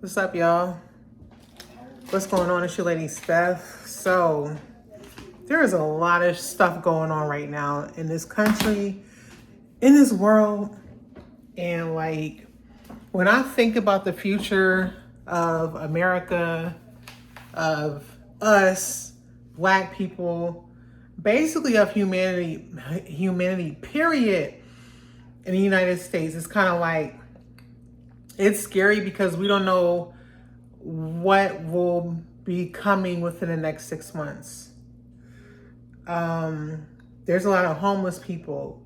What's up, y'all? What's going on? It's your lady Steph. So, there is a lot of stuff going on right now in this country, in this world. And like, when I think about the future of America, of us, Black people, basically of humanity, period, in the United States, it's kind of like, it's scary because we don't know what will be coming within the next 6 months. There's a lot of homeless people.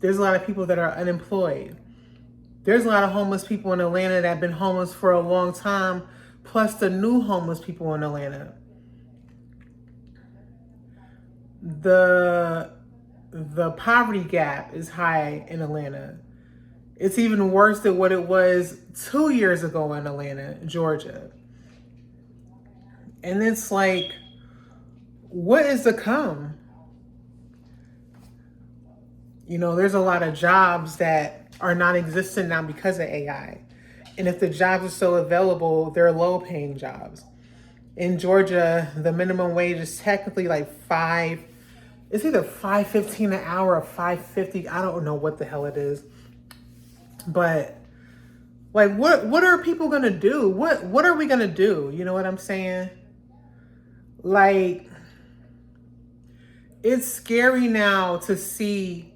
There's a lot of people that are unemployed. There's a lot of homeless people in Atlanta that have been homeless for a long time, plus the new homeless people in Atlanta. The poverty gap is high in Atlanta. It's even worse than what it was 2 years ago in Atlanta, Georgia. And it's like, what is to come? You know, there's a lot of jobs that are non-existent now because of AI. And if the jobs are still available, they're low-paying jobs. In Georgia, the minimum wage is technically like it's either $5.15 an hour or $5.50. I don't know what the hell it is. But like, what are people gonna do? What are we gonna do? You know what I'm saying? Like, it's scary now to see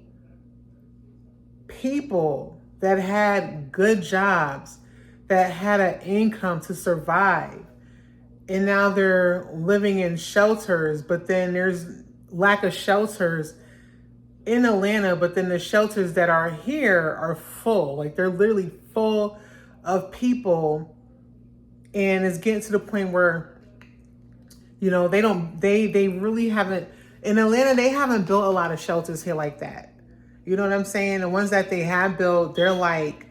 people that had good jobs, that had an income to survive, and now they're living in shelters, but then there's lack of shelters in Atlanta, but then the shelters that are here are full. Like, they're literally full of people, and it's getting to the point where, you know, they really haven't, in Atlanta, they haven't built a lot of shelters here like that. You know what I'm saying? The ones that they have built, they're like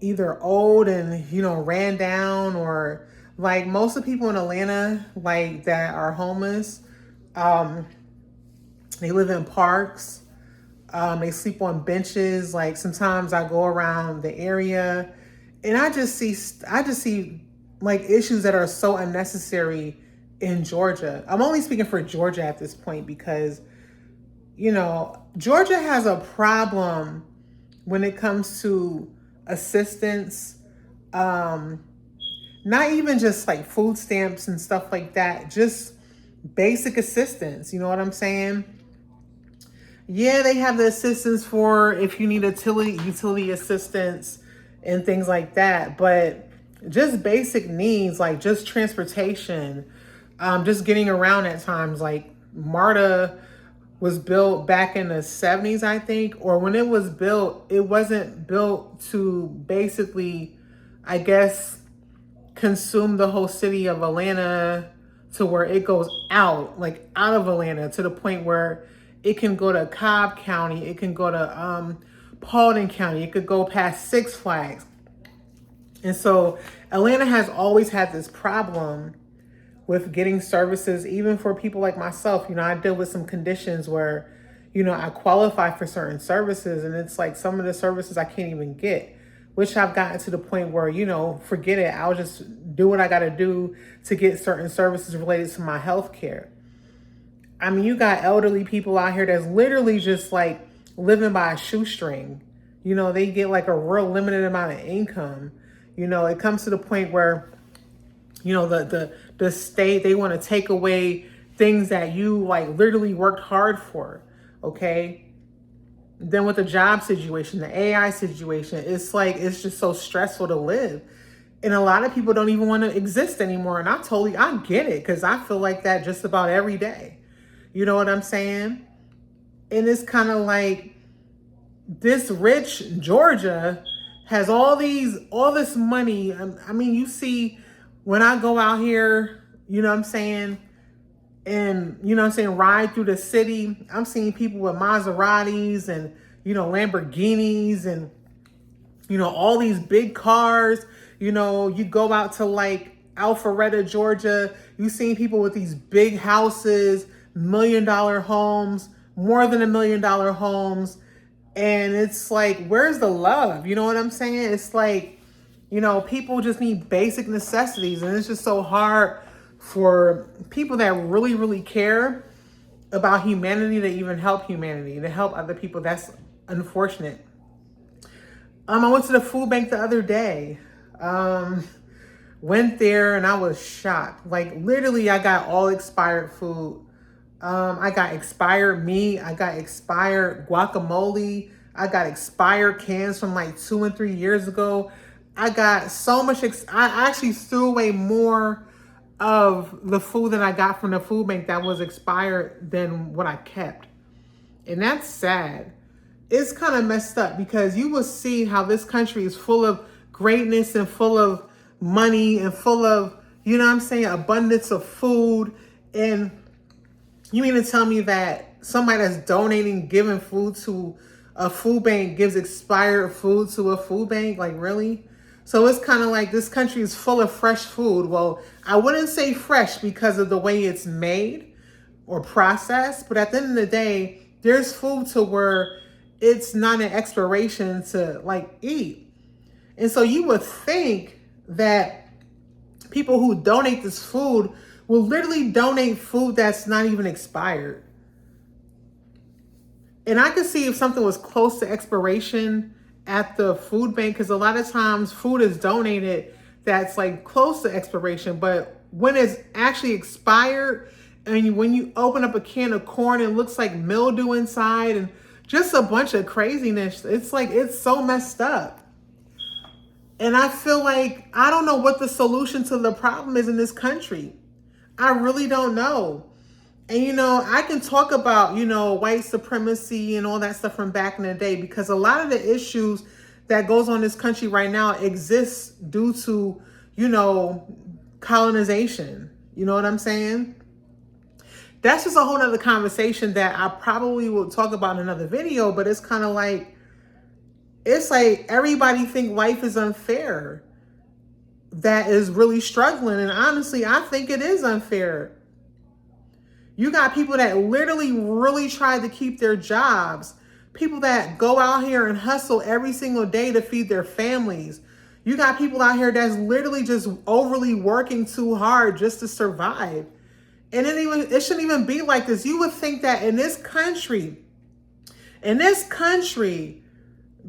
either old and, you know, ran down, or like most of the people in Atlanta, like that are homeless, they live in parks. They sleep on benches. Like, sometimes I go around the area and I just see like issues that are so unnecessary in Georgia. I'm only speaking for Georgia at this point because, you know, Georgia has a problem when it comes to assistance. Not even just like food stamps and stuff like that, just basic assistance. You know what I'm saying? Yeah, they have the assistance for if you need utility assistance and things like that. But just basic needs, like just transportation, just getting around at times. Like, MARTA was built back in the 70s, I think. Or when it was built, it wasn't built to basically, I guess, consume the whole city of Atlanta to where it goes out, like out of Atlanta, to the point where it can go to Cobb County, it can go to Paulding County, it could go past Six Flags. And so Atlanta has always had this problem with getting services, even for people like myself. You know, I deal with some conditions where, you know, I qualify for certain services, and it's like some of the services I can't even get, which I've gotten to the point where, you know, forget it. I'll just do what I got to do to get certain services related to my health care. I mean, you got elderly people out here that's literally just like living by a shoestring. You know, they get like a real limited amount of income. You know, it comes to the point where, you know, the state, they want to take away things that you like literally worked hard for. Okay. Then with the job situation, the AI situation, it's like, it's just so stressful to live. And a lot of people don't even want to exist anymore. And I get it, because I feel like that just about every day. You know what I'm saying? And it's kind of like, this rich Georgia has all this money. I mean, you see, when I go out here, you know what I'm saying, and, you know what I'm saying, ride through the city, I'm seeing people with Maseratis and, you know, Lamborghinis and, you know, all these big cars. You know, you go out to like Alpharetta, Georgia, you seeing people with these big houses, $1 million homes, more than $1 million homes. And it's like, where's the love? You know what I'm saying? It's like, You know, people just need basic necessities, and it's just so hard for people that really, really care about humanity to even help humanity, to help other people. That's unfortunate. I went to the food bank the other day. Went there and I was shocked. Like literally, I got all expired food. I got expired meat. I got expired guacamole. I got expired cans from like 2 and 3 years ago. I got so much. I actually threw away more of the food that I got from the food bank that was expired than what I kept. And that's sad. It's kind of messed up because you will see how this country is full of greatness and full of money and full of, you know what I'm saying, abundance of food. And you mean to tell me that somebody that's donating, giving food to a food bank gives expired food to a food bank? Like, really? So it's kind of like this country is full of fresh food. Well, I wouldn't say fresh because of the way it's made or processed, but at the end of the day, there's food to where it's not an expiration to like eat. And so you would think that people who donate this food will literally donate food that's not even expired. And I could see if something was close to expiration at the food bank, because a lot of times food is donated that's like close to expiration, but when it's actually expired and when you open up a can of corn, it looks like mildew inside and just a bunch of craziness. It's like, it's so messed up. And I feel like I don't know what the solution to the problem is in this country. I really don't know. And, you know, I can talk about, you know, white supremacy and all that stuff from back in the day, because a lot of the issues that goes on in this country right now exists due to, you know, colonization. You know what I'm saying? That's just a whole nother conversation that I probably will talk about in another video, but it's kind of like, it's like everybody think life is unfair that is really struggling. And honestly, I think it is unfair. You got people that literally really try to keep their jobs. People that go out here and hustle every single day to feed their families. You got people out here that's literally just overly working too hard just to survive. And it shouldn't even be like this. You would think that in this country,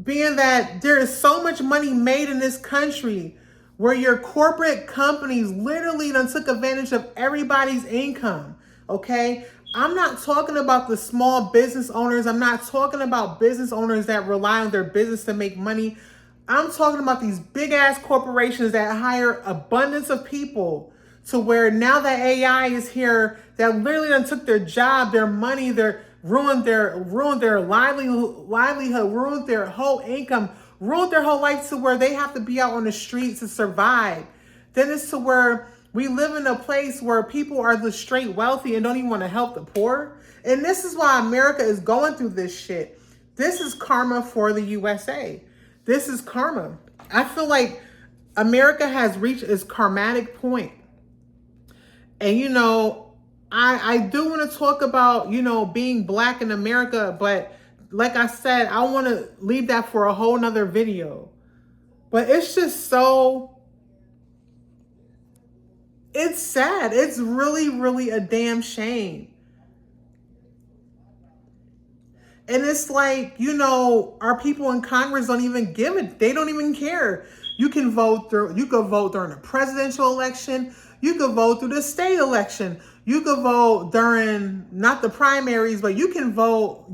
being that there is so much money made in this country where your corporate companies literally done took advantage of everybody's income. Okay, I'm not talking about the small business owners. I'm not talking about business owners that rely on their business to make money. I'm talking about these big ass corporations that hire abundance of people to where now that AI is here, that literally done took their job, their money, ruined their livelihood, ruined their whole income, ruined their whole life to where they have to be out on the streets to survive. Then it's to where we live in a place where people are the straight wealthy and don't even want to help the poor. And this is why America is going through this shit. This is karma for the USA. This is karma. I feel like America has reached its karmatic point. And, you know, I do want to talk about, you know, being black in America. But like I said, I want to leave that for a whole nother video. But it's just so... it's sad. It's really, really a damn shame. And it's like, you know, our people in Congress don't even give it. They don't even care. You can vote during the presidential election. You could vote through the state election. You could vote during, not the primaries, but you can vote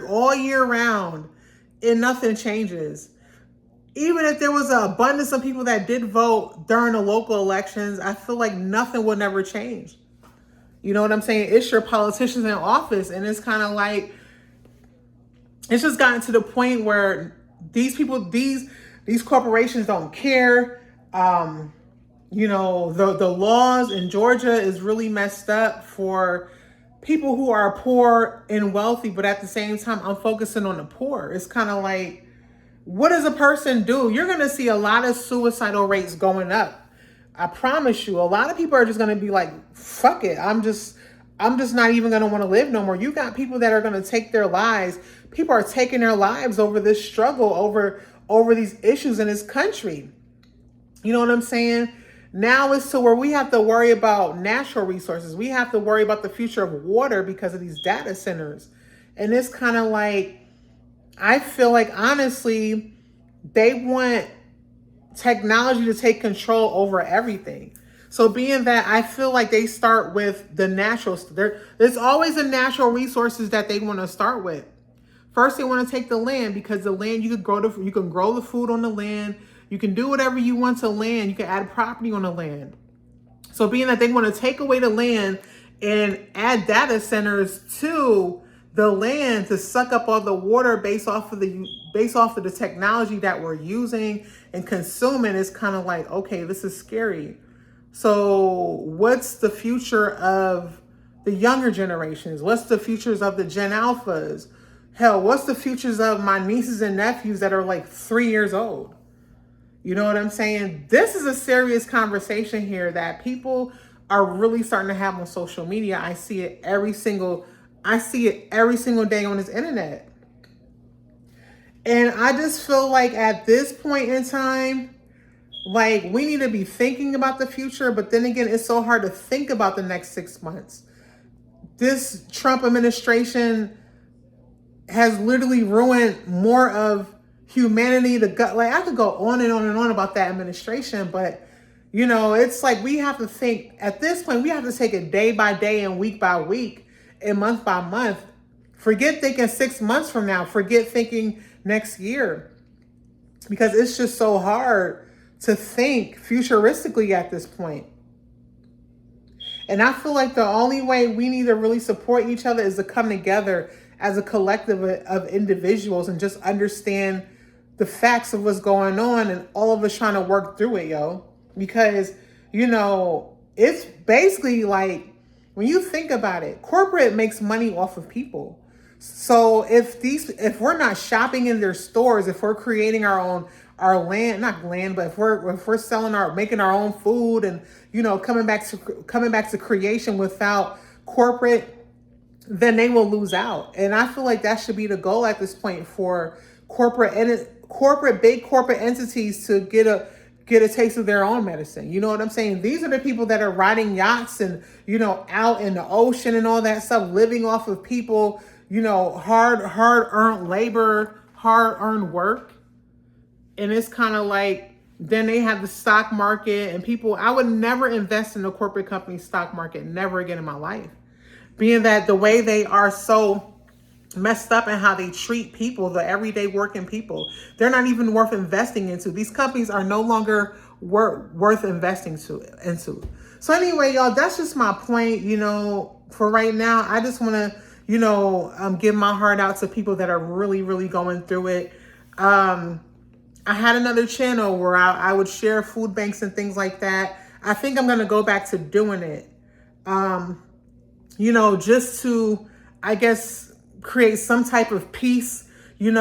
all year round and nothing changes. Even if there was an abundance of people that did vote during the local elections, I feel like nothing would never change. You know what I'm saying? It's your politicians in office. And it's kind of like, it's just gotten to the point where these people, these corporations don't care. You know, the laws in Georgia is really messed up for people who are poor and wealthy. But at the same time, I'm focusing on the poor. It's kind of like, what does a person do? You're going to see a lot of suicidal rates going up. I promise you, a lot of people are just going to be like, fuck it. I'm just not even going to want to live no more. You got people that are going to take their lives. People are taking their lives over this struggle, over these issues in this country. You know what I'm saying? Now it's to where we have to worry about natural resources. We have to worry about the future of water because of these data centers. And it's kind of like, I feel like honestly, they want technology to take control over everything. So being that, I feel like they start with the natural, there's always the natural resources that they want to start with. First, they want to take the land, because the land, you can grow the food on the land. You can do whatever you want to land. You can add property on the land. So being that they want to take away the land and add data centers to the land to suck up all the water based off of the technology that we're using and consuming, is kind of like, okay, this is scary. So what's the future of the younger generations? What's the futures of the Gen Alphas? Hell, what's the futures of my nieces and nephews that are like 3 years old? You know what I'm saying? This is a serious conversation here that people are really starting to have on social media. I see it every single day on this internet. And I just feel like at this point in time, like, we need to be thinking about the future, but then again, it's so hard to think about the next 6 months. This Trump administration has literally ruined more of humanity. Like, I could go on and on and on about that administration, but it's like, we have to think at this point, we have to take it day by day and week by week and month by month. Forget thinking 6 months from now, forget thinking next year, because it's just so hard to think futuristically at this point. And I feel like the only way we need to really support each other is to come together as a collective of individuals and just understand the facts of what's going on, and all of us trying to work through it, yo. Because, it's basically like, when you think about it, corporate makes money off of people. So if we're not shopping in their stores, if we're creating our land, not land, but if we're making our own food and, coming back to creation without corporate, then they will lose out. And I feel like that should be the goal at this point for big corporate entities to get a taste of their own medicine. You know what I'm saying? These are the people that are riding yachts and, out in the ocean and all that stuff, living off of people, hard-earned labor, hard-earned work. And it's kind of like, then they have the stock market and people. I would never invest in a corporate company stock market, never again in my life. Being that the way they are so messed up in how they treat people, the everyday working people, they're not even worth investing into. These companies are no longer worth investing into. So anyway, y'all, that's just my point. For right now, I just want to, give my heart out to people that are really, really going through it. I had another channel where I would share food banks and things like that. I think I'm going to go back to doing it. Just to, I guess, create some type of peace, in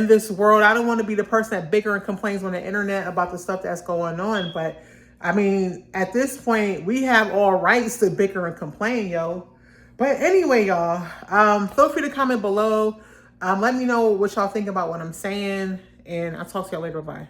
this world. I don't want to be the person that bicker and complains on the internet about the stuff that's going on. But I mean, at this point, we have all rights to bicker and complain, yo. But anyway, y'all, feel free to comment below. Let me know what y'all think about what I'm saying. And I'll talk to y'all later. Bye.